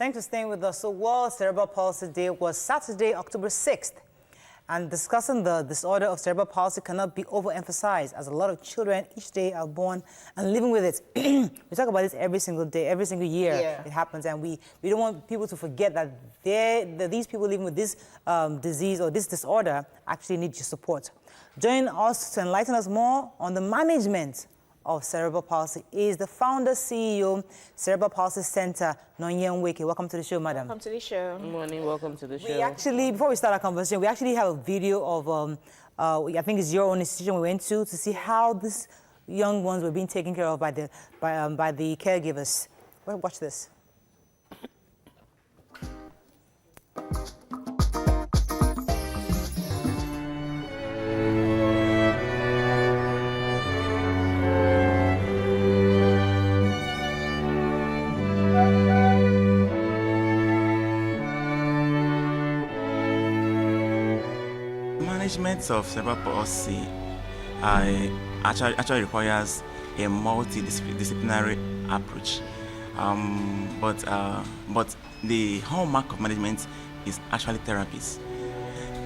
Thanks for staying with us. So World Cerebral Palsy Day was Saturday, October 6th. And discussing the disorder of cerebral palsy cannot be overemphasized, as a lot of children each day are born and living with it. We talk about this every single day, every single year. Yeah. It happens, and we don't want people to forget that these people living with this disease or this disorder actually need your support. Joining us to enlighten us more on the management of cerebral palsy is the founder, CEO, Cerebral Palsy Center, Nonye Nweke. Welcome to the show, madam. Welcome to the show. Good morning, welcome to the show. We actually, before we start our conversation, we actually have a video of, I think it's your own institution we went to see how these young ones were being taken care of by the caregivers. Well, watch this. Management of cerebral palsy actually requires a multidisciplinary approach, but the hallmark of management is actually therapies.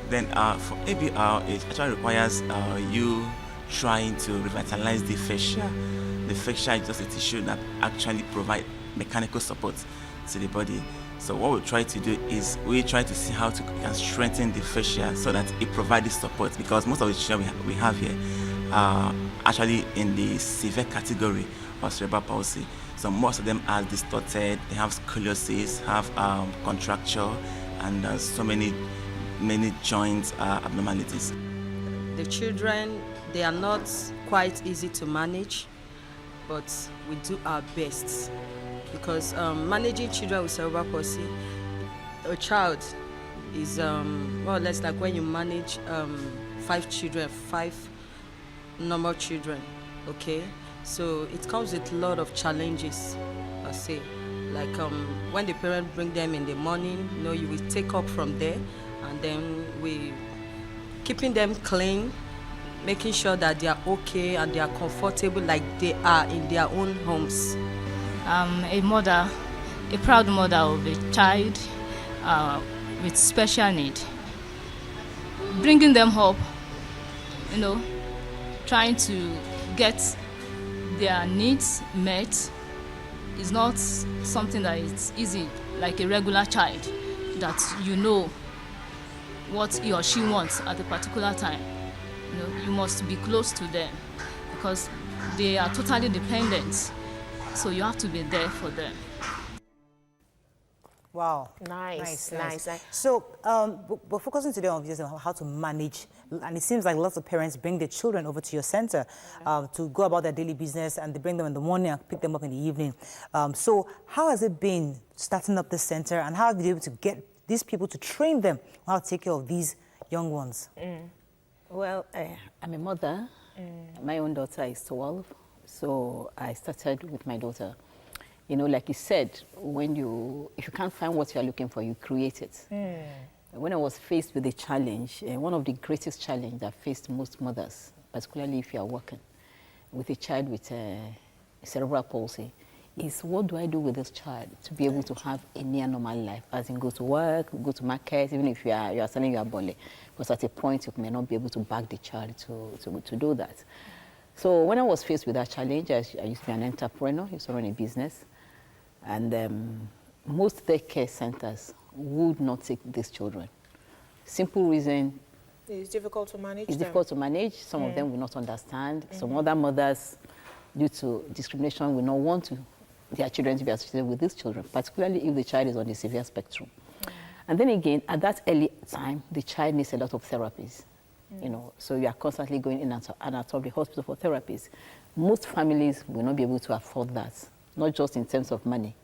Then for ABR, it actually requires you trying to revitalize the fascia. The fascia is just a tissue that actually provides mechanical support to the body. So what we try to do is we try to see how we can strengthen the fascia so that it provides support, because most of the children we have here are actually in the severe category of cerebral palsy. So most of them are distorted, they have scoliosis, have contracture, and so many joint abnormalities. The children, they are not quite easy to manage, but we do our best. Because managing children with cerebral palsy, a child is more or less like when you manage 5 normal children, okay? So it comes with a lot of challenges, I say. Like when the parents bring them in the morning, you will take up from there, and then we keeping them clean, making sure that they are okay and they are comfortable like they are in their own homes. A mother, a proud mother of a child with special need. Bringing them up, trying to get their needs met is not something that is easy, like a regular child, that what he or she wants at a particular time. You must be close to them because they are totally dependent. So you have to be there for them. Wow. Nice. So we're focusing today on how to manage, and it seems like lots of parents bring their children over to your center to go about their daily business, and they bring them in the morning and pick them up in the evening. So how has it been starting up this center, and how have you been able to get these people to train them on how to take care of these young ones? Well, I'm a mother. My own daughter is 12. So I started with my daughter. Like you said, if you can't find what you're looking for, you create it. When I was faced with a challenge, one of the greatest challenges that faced most mothers, particularly if you are working with a child with cerebral palsy, is what do I do with this child to be able to have a near normal life, as in go to work, go to market, even if you are selling your bole. Because at a point, you may not be able to back the child to do that. So when I was faced with that challenge, I used to be an entrepreneur, I used to run a business, and most daycare centers would not take these children. Simple reason. It's difficult to manage. It's difficult to manage. Some of them will not understand. Some other mothers, due to discrimination, will not want their children to be associated with these children, particularly if the child is on the severe spectrum. And then again, at that early time, the child needs a lot of therapies. So you are constantly going in and out of the hospital for therapies. Most families will not be able to afford that, not just in terms of money.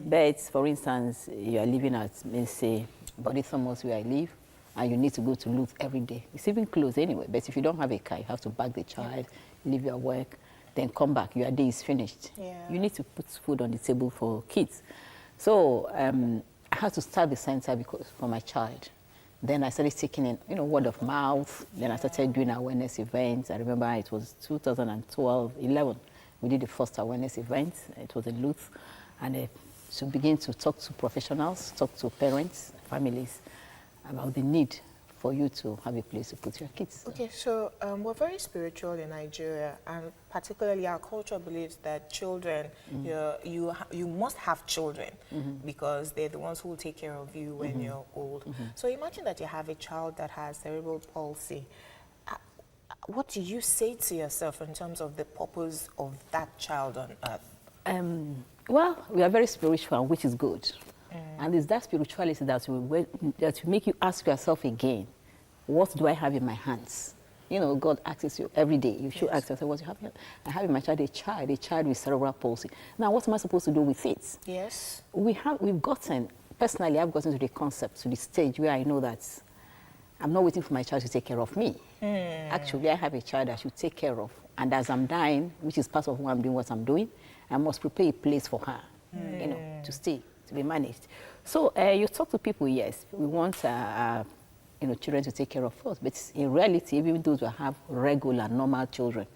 But, for instance, you are living at, let's say, Body Thomas, where I live, and you need to go to Luth every day. It's even close anyway, but if you don't have a car, you have to bag the child, leave your work, then come back. Your day is finished. You need to put food on the table for kids. So I had to start the center for my child. Then I started taking in, word of mouth. Then I started doing awareness events. I remember it was 2012, 11. We did the first awareness event. It was in Luth. And to begin to talk to professionals, talk to parents, families about the need for you to have a place to put your kids. Okay, so we're very spiritual in Nigeria, and particularly our culture believes that children, you must have children because they're the ones who will take care of you when you're old. So imagine that you have a child that has cerebral palsy. What do you say to yourself in terms of the purpose of that child on earth? Well, we are very spiritual, which is good. And it's that spirituality that will make you ask yourself again, what do I have in my hands? You know, God asks you every day. You should ask yourself, what do you have here? I have in my child a child with cerebral palsy. Now, what am I supposed to do with it? Yes. Personally, I've gotten to the concept, to the stage where I know that I'm not waiting for my child to take care of me. Actually, I have a child I should take care of. And as I'm dying, which is part of why I'm doing what I'm doing, I must prepare a place for her, you know, to stay, to be managed. So you talk to people, yes, we want you know, children to take care of us, but in reality, even those who have regular, normal children,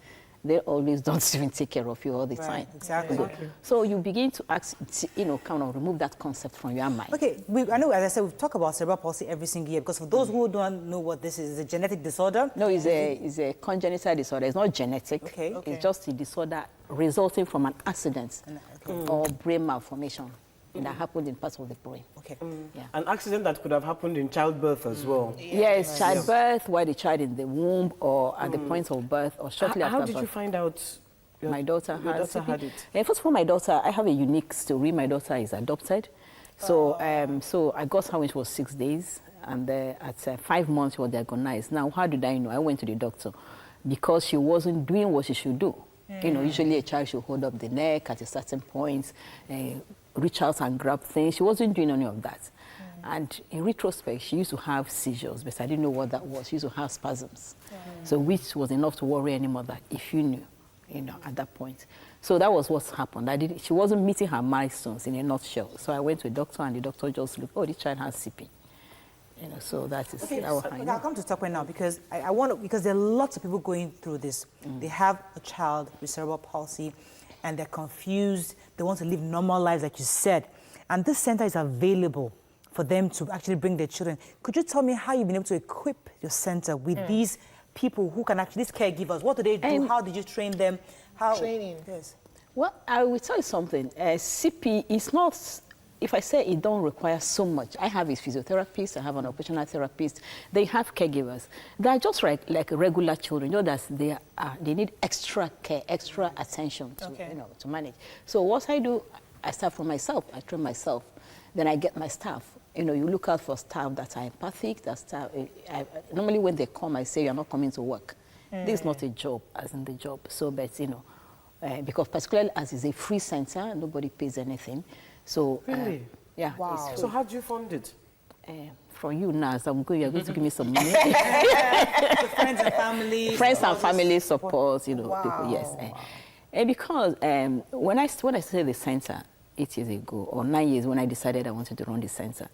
they always don't even take care of you all the time. Exactly. So you begin to ask, you know, kind of remove that concept from your mind. Okay, I know, as I said, we talk about cerebral palsy every single year because for those who don't know what this is, it's a genetic disorder. No, it's a congenital disorder. It's not genetic. Okay. It's just a disorder resulting from an accident or brain malformation that happened in parts of the brain. Okay. Yeah. An accident that could have happened in childbirth as well. Yes, childbirth, while the child in the womb or at the point of birth or shortly after How birth. did you find out My daughter had it? First of all, my daughter, I have a unique story. My daughter is adopted. So, so I got her when she was 6 days, and at 5 months she was diagnosed. Now, how did I know? I went to the doctor because she wasn't doing what she should do. You know, usually a child should hold up the neck at a certain point, reach out and grab things. She wasn't doing any of that. And in retrospect, she used to have seizures, but I didn't know what that was. She used to have spasms. So which was enough to worry any mother if you knew, you know, at that point. So that was what happened. She wasn't meeting her milestones in a nutshell. So I went to a doctor, and the doctor just looked, oh, this child has CP. You know, so that is how I know. I'll come to the top point now because I want to, because there are lots of people going through this. They have a child with cerebral palsy and they're confused. They want to live normal lives, like you said. And this center is available for them to actually bring their children. Could you tell me how you've been able to equip your center with these people who can actually, these caregivers? What do they do? How did you train them? Training. Yes. Well, I will tell you something. CP is not, if I say it don't require so much, I have a physiotherapist, I have an occupational therapist, they have caregivers. They're just like regular children, you know, that they need extra care, extra attention to, you know, to manage. So what I do, I start from myself, I train myself, then I get my staff. You know, you look out for staff that are empathic, that staff, normally when they come, I say, you're not coming to work. This is not a job, as in the job. So, but, you know, because particularly as it's a free center, nobody pays anything. So, Really? Yeah. Wow. So how do you fund it? For you now, as I'm going, you're going to give me some money. So friends and family. Friends and family support, you know, people, yes. And because when I started the center 8 years ago, or 9 years, when I decided I wanted to run the center,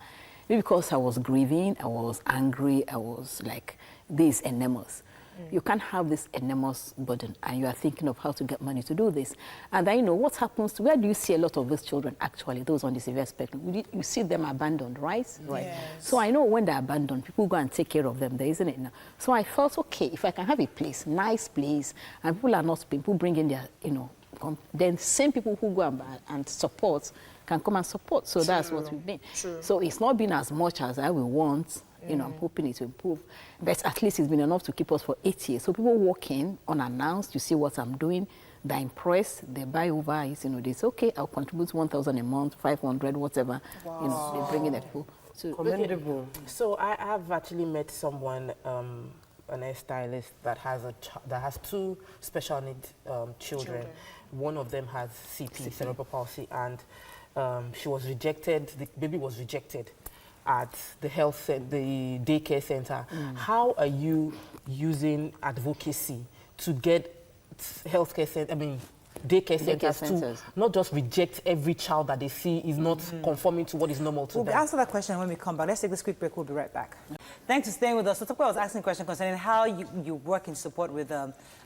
because I was grieving, I was angry, I was like, this is enormous. You can't have this enormous burden, and you are thinking of how to get money to do this. And then, you know, what happens, where do you see a lot of these children, actually, those on the severe spectrum? You see them abandoned, right? Right. Yes. So I know when they're abandoned, people go and take care of them, there isn't it now? So I felt, okay, if I can have a place, nice place, and people are not, people bring in their, you know, then same people who go and support can come and support. So that's what we've been. So it's not been as much as I will want. You know, I'm hoping it will improve. But at least it's been enough to keep us for 8 years. So people walk in unannounced, you see what I'm doing, they're impressed, they buy over it, you know, they say, okay, I'll contribute 1,000 a month, 500, whatever. You know, they bring in the people. So, Commendable. So I have actually met someone, an hairstylist that has 2 special needs children. One of them has CP, cerebral palsy, and she was rejected. The baby was rejected at the the daycare center. How are you using advocacy to get daycare centers centers. to not just reject every child that they see is not conforming to what is normal to We'll them. answer that question when we come back. Let's take this quick break. We'll be right back. Thanks for staying with us. So, Tope was asking a question concerning how you work in support with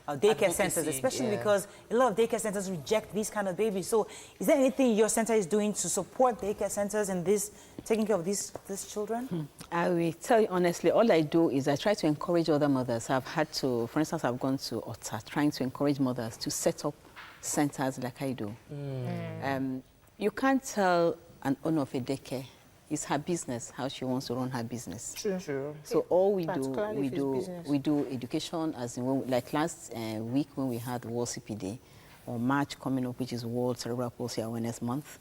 daycare centers, especially because a lot of daycare centers reject these kind of babies. So, is there anything your center is doing to support daycare centers in this, taking care of these children? I will tell you honestly, all I do is I try to encourage other mothers. I've had to, for instance, I've gone to OTA, trying to encourage mothers to set up centers like I do. You can't tell an owner of a daycare, it's her business, how she wants to run her business. True. So all we Particularly do, if it's we do education, as in like last week when we had World CPD, or March coming up, which is World Cerebral Palsy Awareness Month.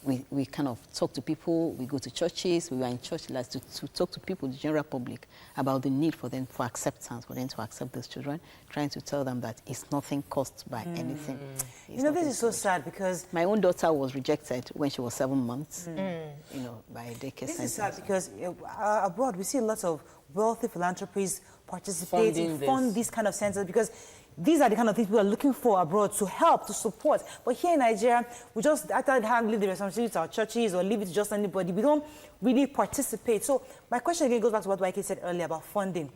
We kind of talk to people, we go to churches, we were in church last to talk to people, the general public, about the need for them, for acceptance, for them to accept these children, trying to tell them that it's nothing caused by anything. You know, this is so sad because my own daughter was rejected when she was 7 months, you know, by a daycare center. this is sad because abroad we see lots of wealthy philanthropies participate in fund these kind of centers because these are the kind of things people are looking for abroad to help, to support. But here in Nigeria, we just leave the responsibility to our churches or leave it to just anybody. We don't really participate. So my question again goes back to what YK said earlier about funding.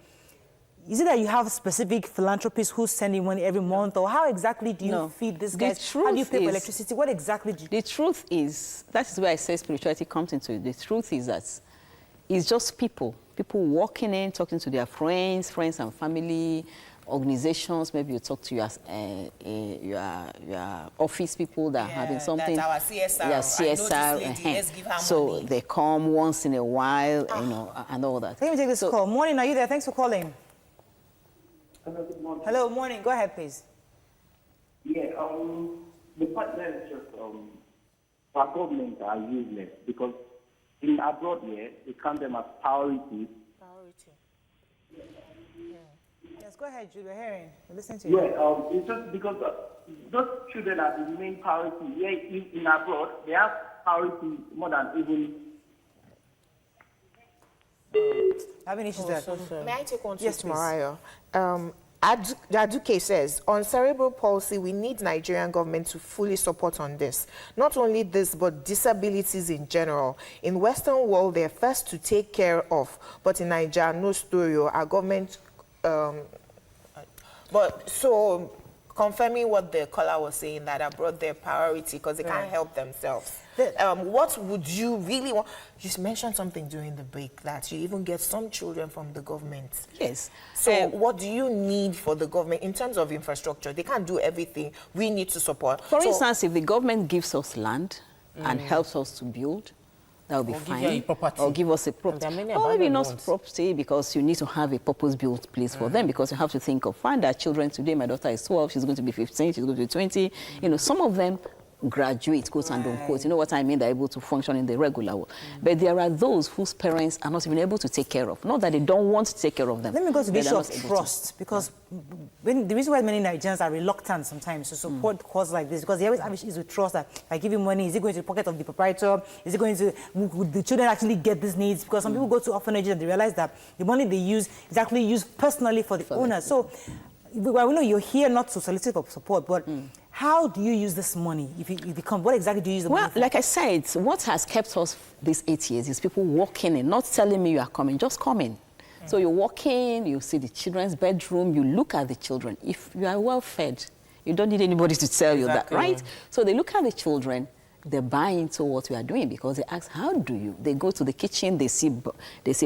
Is it that you have specific philanthropists who send you money every month, or how exactly do you feed these guys? How do you pay for electricity? What exactly do you... The truth is, that is where I say spirituality comes into it. The truth is that it's just people walking in, talking to their friends and family, organizations. Maybe you talk to your office people that are having something. That's our CSR. Yeah, CSR. Let's give her so money. they come once in a while, you know, and all that. Let me take this call. Morning, are you there? Thanks for calling. Hello, good morning. Hello, morning. Go ahead, please. Yeah, the point there is just our government are useless because in abroad here, they count them as priorities. Yes, go ahead, Jude. We're hearing. We're listening to you. Yeah, it's just because those children are the main priority. Yeah, in abroad, they have priority more than even. Having issues there. May I take one Yes, to Mariah? Aduke says, on cerebral palsy, we need Nigerian government to fully support on this. Not only this, but disabilities in general. In Western world, they're first to take care of, but in Nigeria, no story. Our government... but so confirming what the caller was saying, that abroad their priority because they can't help themselves. What would you really want? You mentioned something during the break that you even get some children from the government. Yes. So what do you need for the government in terms of infrastructure? They can't do everything. We need to support. For instance, if the government gives us land and helps us to build, that would be fine. Give you a property. Or give us a property. Or maybe not property, because you need to have a purpose-built place for them, because you have to think of find our children today. My daughter is 12, she's going to be 15, she's going to be 20. You know, some of them graduate, quote and unquote. You know what I mean? They're able to function in the regular way. But there are those whose parents are not even able to take care of. Not that they don't want to take care of them. Let me go to the issue of trust, because the reason why many Nigerians are reluctant sometimes to support causes like this, because they always have issues with trust. That if I give you money, is it going to the pocket of the proprietor? Is it going to, would the children actually get these needs? Because some people go to orphanages and they realize that the money they use is actually used personally for the owner. So, well, we know you're here not to solicit for support, but how do you use this money? If you come, what exactly do you use the money for? Like I said, what has kept us these 8 years is people walking in, not telling me you are coming, just coming. So you walk in, you see the children's bedroom, you look at the children. If you are well fed, you don't need anybody to tell you that, right? So they look at the children, they buy into what we are doing, because they ask, how do you? They go to the kitchen, they see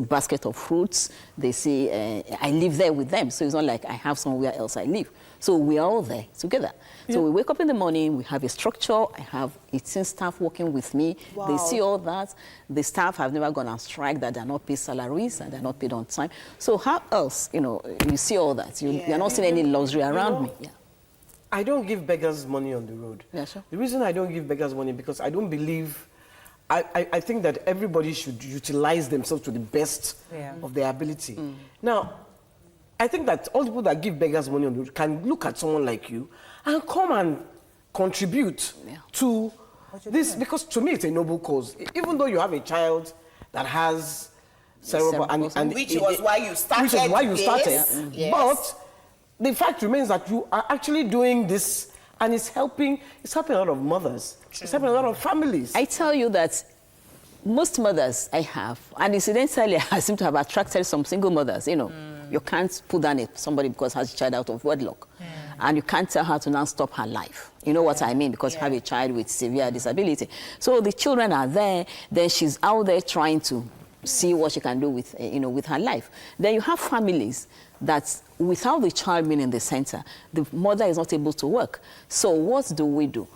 basket of fruits, they say, I live there with them. So it's not like I have somewhere else I live. So we are all there together. So we wake up in the morning, we have a structure, I have 18 staff working with me. Wow. They see all that. The staff have never gone on strike, that they're not paid salaries and they're not paid on time. So how else, you know, you see all that. You're not seeing any luxury around me. Yeah. I don't give beggars money on the road. Yeah, sure. The reason I don't give beggars money because I don't believe, I think that everybody should utilize themselves to the best of their ability. Now, I think that all the people that give beggars money on the road can look at someone like you and come and contribute to this, because to me it's a noble cause. Even though you have a child that has cerebral and which was why you started. But the fact remains that you are actually doing this And it's helping a lot of mothers. It's helping a lot of families. I tell you that most mothers I have, and incidentally, I seem to have attracted some single mothers, you know. You can't put down somebody because has a child out of wedlock. And you can't tell her to now stop her life. You know what I mean? Because you have a child with severe disability. So the children are there, then she's out there trying to see what she can do with, with her life. Then you have families that without the child being in the center, the mother is not able to work. So what do?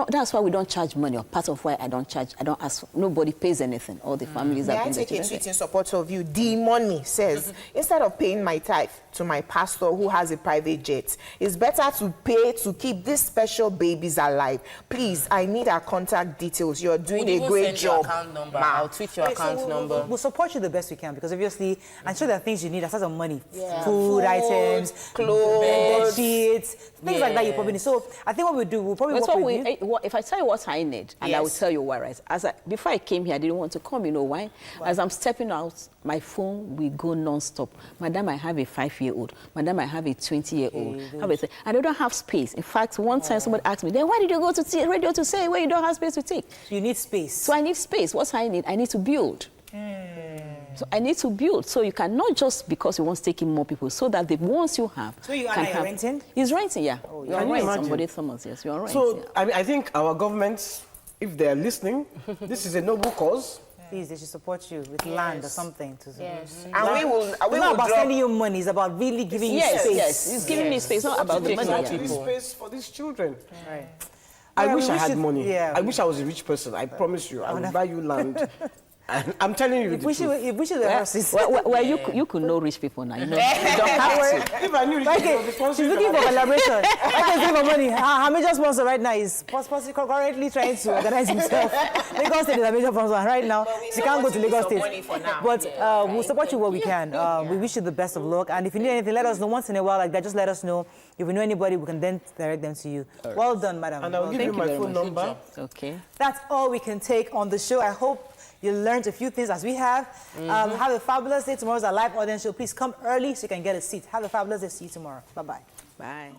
That's why we don't charge money, or part of why I don't ask, nobody pays anything. All the families May are I paying take the a children. tweet in support of you? The money says, instead of paying my tithe to my pastor who has a private jet, it's better to pay to keep these special babies alive. Please, I need our contact details. You're doing a great job. Account number. I'll tweet your account number. We'll support you the best we can, because obviously, I'm sure there are things you need aside from money. Food items, clothes, bed sheets, things like that you probably need. So I think what we'll do, we'll probably work with you. If I tell you what I need, and I will tell you why, right? Before I came here, I didn't want to come. You know why? As I'm stepping out, my phone will go non-stop. Madam, I have a 5-year-old. Madam, I have a 20-year-old. And I don't have space. In fact, one time somebody asked me, then why did you go to radio to say where you don't have space to take? You need space. So I need space. What I need? I need to build. So I need to build. So you cannot just because you want to take in more people, so that the ones you have. So you are renting? He's renting, yeah. Oh, you're right. Somebody Thomas, yes, you're right. So yeah. I think our governments, if they're listening, this is a noble cause. Please, they should support you with land or something. And we will It's not about sending you money, it's about really giving you space. Yes, it's giving me space, not about the money. Exactly, space for these children. Right. I wish I had money. Yeah. I wish I was a rich person. I promise you, I would buy you land. I'm telling you the truth. If we should the horses. Well, you could know rich people now. You know, you don't have to. If I knew rich people, she's looking for collaboration. I can looking for money. Her major sponsor right now is currently trying to organize himself. Lagos State is a major sponsor right now. She can't go to Lagos State. But we'll support you where we can. We wish you the best of luck. And if you need anything, let us know once in a while like that. Just let us know. If we know anybody, we can then direct them to you. Right. Well done, madam. And I'll give you my phone number. Okay. That's all we can take on the show. I hope you learned a few things as we have. Have a fabulous day. Tomorrow's our live audience show. Please come early so you can get a seat. Have a fabulous day. See you tomorrow. Bye-bye. Bye.